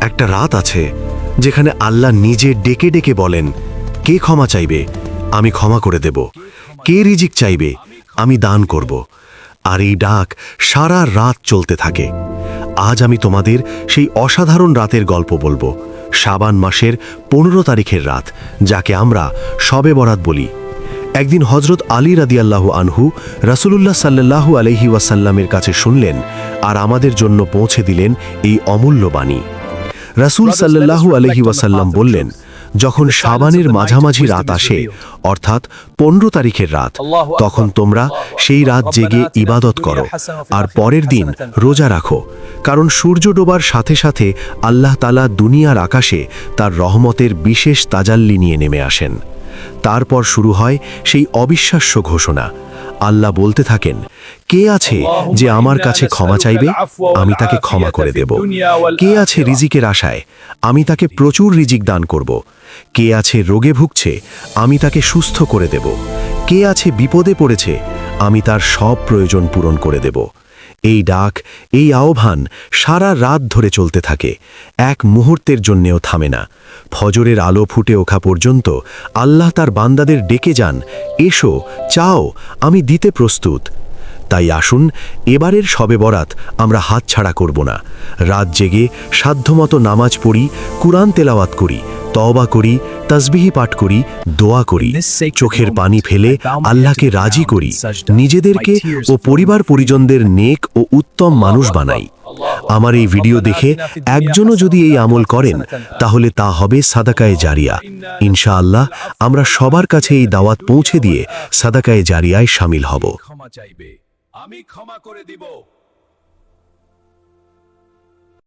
একটা রাত আছে যেখানে আল্লাহ নিজে ডেকে ডেকে বলেন, কে ক্ষমা চাইবে, আমি ক্ষমা করে দেব। কে রিজিক চাইবে, আমি দান করব। আর এই ডাক সারা রাত চলতে থাকে। আজ আমি তোমাদের সেই অসাধারণ রাতের গল্প বলবো। শাবান মাসের 15 তারিখের রাত, যাকে আমরা শবে বরাত বলি। একদিন হজরত আলী রাদিয়াল্লাহু আনহু রাসূলুল্লাহ সাল্লাল্লাহু আলাইহি ওয়াসাল্লামের কাছে শুনলেন আর আমাদের জন্য পৌঁছে দিলেন এই অমূল্য বাণী। রাসূল সাল্লাল্লাহু আলাইহি ওয়াসাল্লাম বললেন, যখন শাবানের মাঝামাঝি রাত আসে, অর্থাৎ 15 তারিখের রাত, তখন তোমরা সেই রাত জেগে ইবাদত করো আর পরের দিন রোজা রাখো, কারণ সূর্য ডোবার সাথে সাথে আল্লাহ তাআলা দুনিয়ার আকাশে তার রহমতের বিশেষ তাজাল্লি নিয়ে নেমে আসেন। তারপর শুরু হয় সেই অবিশ্বাস্য ঘোষণা। আল্লাহ বলতে থাকেন, কে আছে যে আমার কাছে ক্ষমা চাইবে, আমি তাকে ক্ষমা করে দেব। কে আছে রিজিকের আশায়, আমি তাকে প্রচুর রিজিক দান করব। কে আছে রোগে ভুগছে, আমি তাকে সুস্থ করে দেব। কে আছে বিপদে পড়েছে, আমি তার সব প্রয়োজন পূরণ করে দেব। এই ডাক, এই আহ্বান সারা রাত ধরে চলতে থাকে, এক মুহূর্তের জন্যেও থামে না। ফজরের আলো ফুটে ওঠা পর্যন্ত আল্লাহ তার বান্দাদের ডেকে যান, এসো, চাও, আমি দিতে প্রস্তুত। তাই আসুন, এবারের শবে বরাত আমরা হাতছাড়া করব না। রাত জেগে সাধ্যমতো নামাজ পড়ি, কুরআন তেলাওয়াত করি, তওবা করি, তাসবিহ পাঠ করি, দোয়া করি, চোখের পানি ফেলে আল্লাহকে রাজি করি, নিজেদেরকে ও পরিবার পরিজনদের নেক ও উত্তম মানুষ বানাই। আমার এই ভিডিও দেখে একজনও যদি এই আমল করেন, তাহলে তা হবে সাদাকায়ে জারিয়া। ইনশাআল্লাহ আমরা সবার কাছে এই দাওয়াত পৌঁছে দিয়ে সাদাকায়ে জারিয়ায় শামিল হব। ক্ষমা চাইবে, আমি ক্ষমা করে দিব।